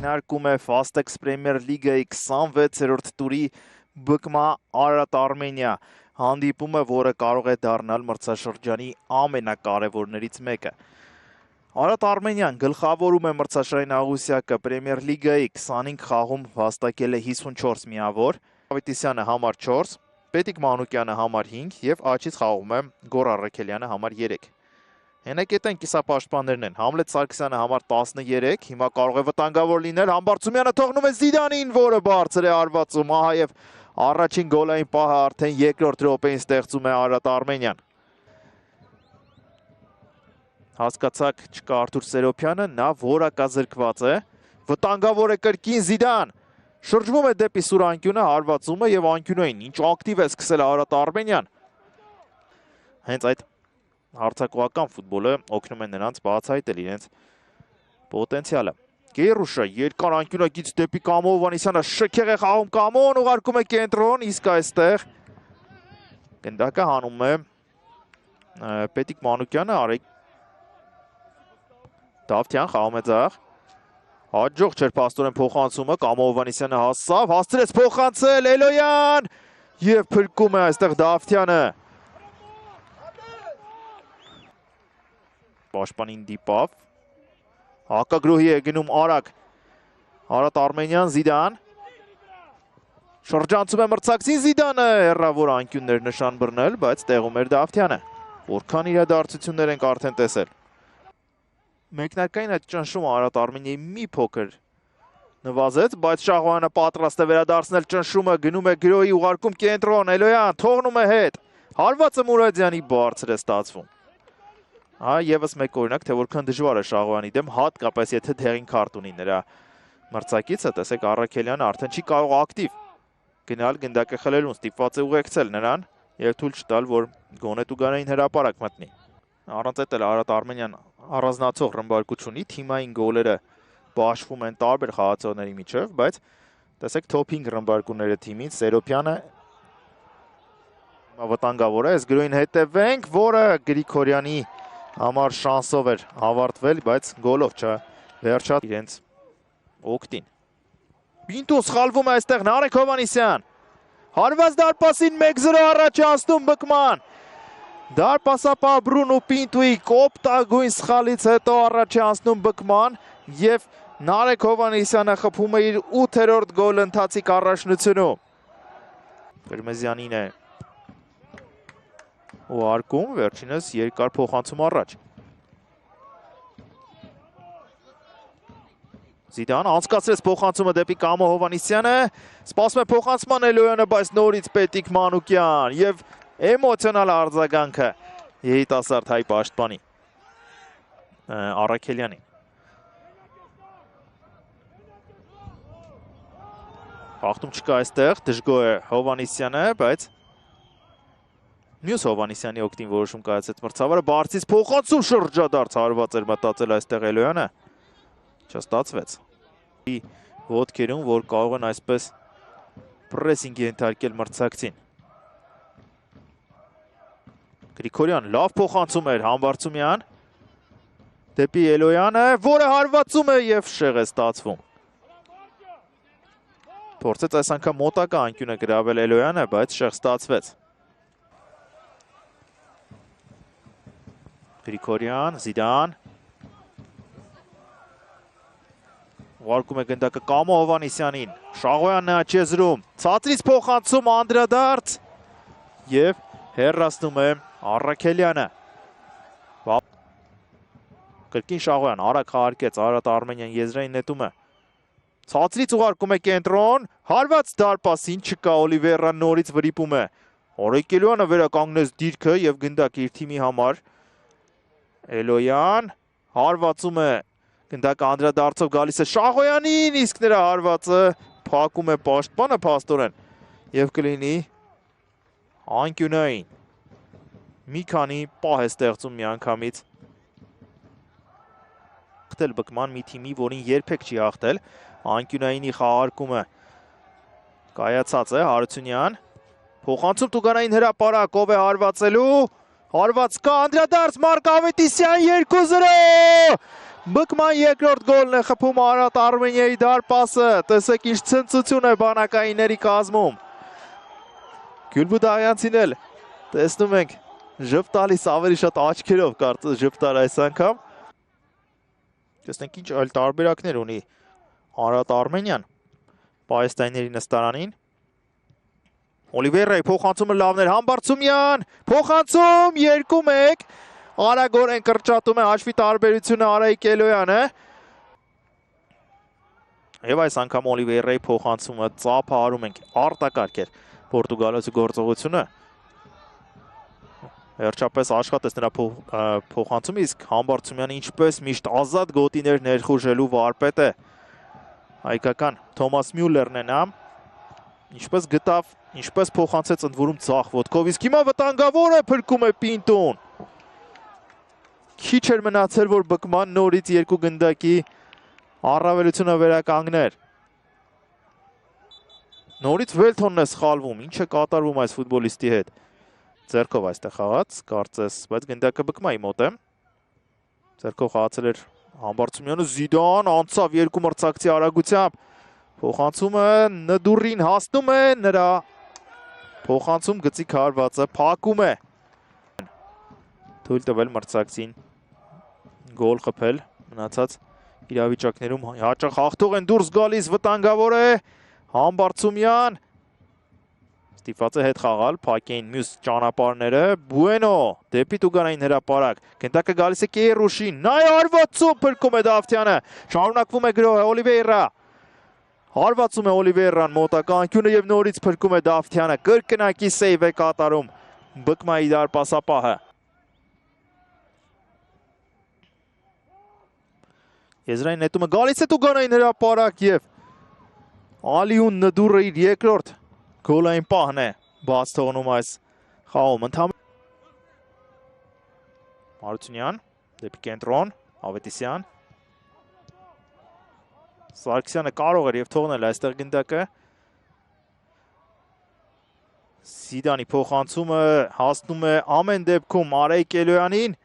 Քննարկում է Fastex Premier League-ի 26-րդ տուրի բկմա Արարատ Արմենիա հանդիպումը, որը կարող է դառնալ մրցաշրջանի ամենակարևորներից մեկը։ Արարատ Արմենիան գլխավորում է մրցաշարային աղյուսակը Premier League-ի 25 խաղում վաստակել է 54 միավոր, Ավետիսյանը համար 4, Պետիկ Մանուկյանը համար 5 և Աչից խաղում է Գոր Առաքելյանը համար 3։ Հենակետային կիսապաշտպաններն են Համլետ Սարգսյանը համար 13, հիմա կարող է վտանգավոր լինել, Համբարձումյանը թողնում է Զիդանին, որը բարձր է արվածում, ահա և առաջին գոլային պահը արդեն երկրորդ րոպեին ստեղծում է Արարատ Արմենիան։ Հասկացաք չկա Արթուր Սերոբյանը, նա որակազրկված է, վտանգավոր է կրկին Զիդան, շրջվում է դեպի սուր անկյունը, հարվածում է և անկյունային, ինչ ակտիվ է սկսել Արարատ Արմենիան։ Հենց այդ հարցակողական ֆուտբոլը օգնում է նրանց բացահայտել իրենց պոտենցիալը։ Գեյրուշը երկար անկյունագից դեպի Կամո Հովհաննիսյանը շքեղ է խաղում, Կամոն ուղարկում է կենտրոն, իսկ այստեղ գնդակը հանում է Պետիկ Մանուկյանը, Արեգ Դավթյան խաղում է ձախ, հաջող չէր փաստորեն փոխանցումը, Կամո Հովհաննիսյանը հասավ, հասցրեց փոխանցել, Էլոյան և փրկում է այստեղ Դավթյանը։ Պաշտպանին դիպավ, հակագրոհի է գնում Արագ, Արարատ Արմենիան, Զիդան, շրջանցում է մրցակցին Զիդանը, հեռավոր անկյուններ նշան բռնել, բայց տեղում էր Դավթյանը, որքան իրադարձություններ ենք արդեն տեսել։ Մեկնարկային այդ ճնշումը Արարատ Արմենիայի մի փոքր նվազեց, բայց Շահոյանը պատրաստ է վերադարձնել ճնշումը, գնում է գրոհի ուղարկում կենտրոն, Էլոյան թողնում է հետ, հարվածը Մուրադյանի բարձր է ստացվում։ Եվս մեկ օրինակ, թե որքան դժվար է Շահոյանի դեմ, հատկապես եթե դեղին քարտ ունի նրա մրցակիցը, տեսեք Առաքելյանը արդեն չի կարող ակտիվ գնալ գնդակը խլելուն, ստիպված է ուղեկցել նրան և թույլ չտալ, որ գոնե տուգանային հրապարակ մտնի։ Առանց այդ էլ Արարատ Արմենիան առանձնացող ռմբարկություն ունի, թիմային գոլերը բաշխվում են տարբեր խաղացողների միջև, բայց տեսեք top 5 ռմբարկումները թիմից, Սերոբյանը վտանգավոր է, այս գրոյին հետևենք, որը Գրիգորյանի համար շանսով էր ավարտվել, բայց գոլով չվերջաց իրենց օգտին։ Պինտուն սխալվում է այստեղ Նարեկ Հովհաննիսյան, հարված դարպասին 1-0 առաջացնում բկման, դարպասապահ Բրունո Պինտուի կոպտագույն սխալից հետո առաջացնում բկման և Նարեկ Հովհաննիսյանը խփում է իր 8-րդ գոլ ընթացիկ առաջնությունում։ Կրմեզյանին է ուղարկում, վերջինս երկար փոխանցում առաջ։ Զիդան անցկացրեց փոխանցումը դեպի Կամո Հովհաննիսյանը, սպասում է փոխանցման Էլոյանը, բայց նորից Պետիկ Մանուկյան և էմոցիոնալ արձագանքը երիտասարդ հայ պաշտպանի Առաքելյանին։ Խախտում չկա այստեղ, դժգոհ է Հովհաննիսյանը, բայց մյուս Հովհաննիսյանի օգտին որոշում կայացեց մրցավարը, բարձից փոխանցում շրջադարձ հարված էր մտածել այստեղ Էլոյանը, չստացվեց։ Ոտքերում, որ կարող են այսպես պրեսինգ ենթարկել մրցակցին։ Գրիգորյան լավ փոխանցում էր Համբարձումյան, դեպի Էլոյանը, որը հարվածում է և շեղ է ստացվում։ Փորձեց այս անգամ մոտակա անկյունը գրավել Էլոյանը, բայց շեղ ստացվեց։ Գրիգորյան, Զիդան, ուղարկում է գնդակը Կամո Հովհաննիսյանին, Շահոյանն է աչեզրում, ցածրից փոխանցում անդրադարձ և հեռացնում է Առաքելյանը։ Կրկին Շահոյան, արագ խաղարկեց Արարատ Արմենիան եզրային նետում է։ Ցածրից ուղարկում է կենտրոն, հարված դարպասին չկա, Օլիվերան նորից վրիպում է։ Արեգ Էլոյանը վերականգնեց դիրքը և գնդակը իր թիմի համար։ Էլոյան հարվածում է, գնդակը անդրադարձով գալիս է Շահոյանին, իսկ նրա հարվածը փակում է պաշտպանը փաստորեն և կլինի անկյունային։ Մի քանի պահ է ստեղծում միանգամից հաղթել բկման մի թիմի, որին երբեք չի հաղթել, անկյունայինի խաղարկումը կայացած է, Հարությունյան, փոխանցում տուգանային հրապարակ, ով է հարվածելու, հարված կա, անդրադարձ Մարկ Ավետիսյան 2-0, Բկման երկրորդ գոլն է խփում Արարատ Արմենիայի դարպասը, տեսեք ինչ ցնծություն է բանակայինների կազմում։ Գյուլբուդաղյանցին էլ տեսնում ենք ժպտալիս ավելի շատ աչքերով կարծես ժպտար այս անգամ։ Տեսնենք ինչ այլ տարբերակներ ունի Արարատ Արմենիան պայստայների նստարանին։ Օլիվերայի փոխանցումը լավն էր, Համբարձումյան, փոխանցում 2-1, արագորեն կրճատում է հաշվի տարբերությունը Արայիկ Էլոյանը։ Եվ այս անգամ Օլիվերայի փոխանցումը ծափահարում ենք, արտակարգ էր Պորտուգալացու գործողությունը։ Վերջապես աշխատեց նրա փոխանցումը, իսկ Համբարձումյանը ինչպես միշտ ազատ գոտիներ ներխուժելու վարպետ է։ Հայկական Թոմաս Մյուլլերն է նա, ինչպես գտավ, ինչպես փոխանցեց ընդ որում ձախ ոտքով, իսկ հիմա վտանգավոր է, փրկում է Պինտոն։ Քիչ էր մնացել, որ Բկման նորից 2 գնդակի առավելությունը վերականգներ։ Նորից Վելթոնն է սխալվում, ինչ է կատարվում այս ֆուտբոլիստի հետ։ Ձեռքով այստեղ խաղաց, կարծես, բայց գնդակը Բկմայի մոտ է։ Ձեռքով խաղացել էր Համբարձումյանը, Զիդան անցավ 2 մրցակցի արագությամբ։ Փոխանցումը Նդուրին հասնում է, նրա փոխանցում գծիկ հարվածը փակում է։ Թույլ տվել մրցակցին գոլ խփել, մնացած իրավիճակներում հաճախ հաղթող են դուրս գալիս, վտանգավոր է Համբարձումյան։ Ստիպված է հետ խաղալ, փակեին մյուս ճանապարհները, Բուենո, դեպի Տուգանային հրապարակ, գնդակը գալիս է Կեյրուշին, նայ հարվածում, փրկում է Դավթյանը, շարունակվում է գրոհը, Օլիվեյրա, հարվածում է Օլիվեյրան մոտակա անկյունը և նորից փրկում է Դավթյանը, կրկնակի սեյվ է կատարում Բկմայի դարպասապահը։ Եզրային նետումը գալիս է Տուգանային հրապարակ և Ալիուն Նդուրը իր երկրորդ գոլային պահն է բաց թողնում այս խաղում ընդհանուր։ Մարությունյան, դեպի կենտրոն, Ավետիսյան։ Սարգսյանը կարող էր և թողնել այստեղ գնդակը։ Զիդանի փոխանցումը հասնում է ամեն դեպքում Արայիկ Էլոյանին։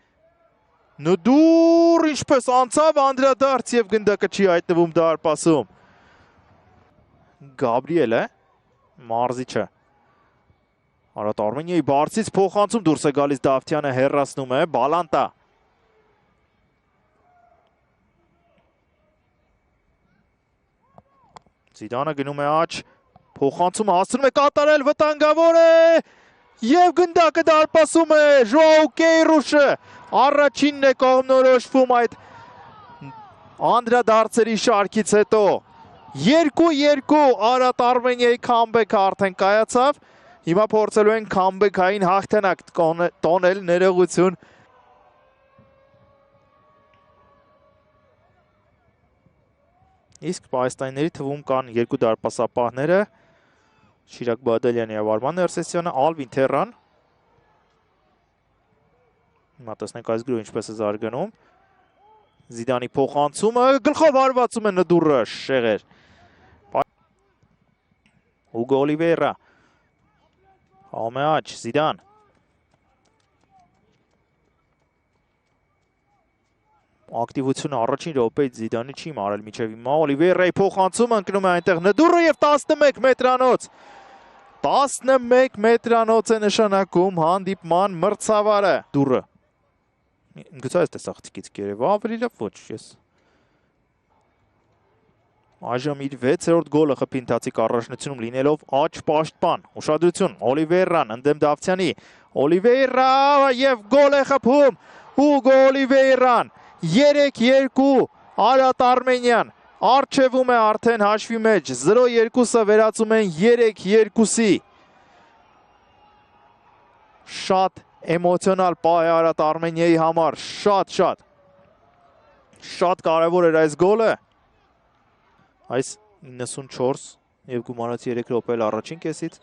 Նդուր ինչպես անցավ անդրադարձ և գնդակը չի հայտնվում դարպասում։ Գաբրիելը Մարզիչը Արարատ Արմենիայի բարձից փոխանցում դուրս է գալիս Դավթյանը հեռացնում է, Բալանտա։ Զիդանը գնում է աջ, փոխանցումը հասցնում է կատարել, վտանգավոր է և գնդակը դարպասում է Ժոաու Կեյրուշը, առաջինն է կողմնորոշվում այդ անդրադարձերի շարքից հետո։ 2-2 Արարատ Արմենիայի քամբեքը արդեն կայացավ, հիմա փորձելու են քամբեքային հաղթանակ տոնել, ներողություն։ Իսկ պայստայինների թվում կան 2 դարպասապահները, Շիրակ Բադալյանը և Արման Ներսեսյանը, Ալվին Թերան։ Հիմա տեսնենք այս գրոհը ինչպես է զարգանում։ Զիդանի փոխանցումը, գլխով հարվածում է Նդուրը, շեղեր։ Ուգո Օլիվեյրա, խաղում է աջ, Զիդան։ Ակտիվությունը առաջին րոպեից Զիդանի չի մարել մինչև հիմա, Օլիվեյրայի փոխանցումը ընկնում է այնտեղ Նդուրը և 11 մետրանոց։ 11 մետրանոց է նշանակում հանդիպման մրցավարը։ Դուրը։ Գուցե այս տեսախցիկից կերևա ավելի լավ, ոչ, ես։ Այժմ իր 6-րդ գոլը խփի ընթացիկ առաջնությունում լինելով աջ պաշտպան, ուշադրություն, Օլիվեյրան ընդդեմ Դավթյանի, Օլիվեյրա և գոլ է խփում, Ուգո Օլիվեյրան, 3-2 Արարատ Արմենիան, առջևում է արդեն հաշվի մեջ, 0-2-ը վերածում են 3-2-ի։ Շատ էմոցիոնալ պահ է Արարատ Արմենիայի համար, շատ կարևոր էր այս գոլը։ Այս 94 և գումարած 3 րոպե առաջին կեսից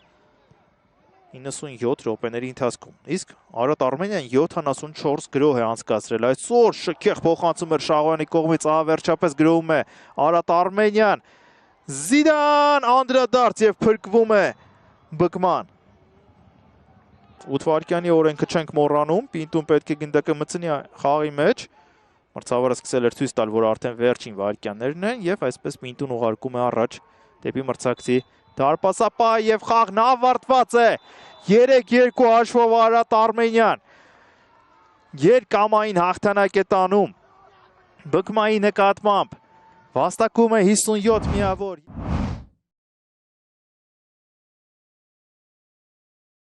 97 րոպեների ընթացքում։ Իսկ Արարատ Արմենիան 74 գրոհ է անցկացրել։ Այսօր շքեղ փոխանցում էր Շաղոյանի կողմից, վերջապես գրոհում է Արարատ Արմենիան։ Զիդան անդրադարձ և փրկվում է Բկման։ 8 վայրկյանի օրենքը չենք մոռանում, Պինտուն պետք է գնդակը մտցնի խաղի մեջ։ Մրցավարը սկսել էր ցույց տալ, որ արդեն վերջին վայրկյաններն են եւ այսպես Պինտուն ուղարկում է առաջ դեպի մրցակցի դարպասապահ եւ խաղն ավարտված է 3-2 հաշվով Արարատ Արմենիան երկամային հաղթանակ է տանում ԲԿՄ-ի նկատմամբ վաստակում է 57 միավոր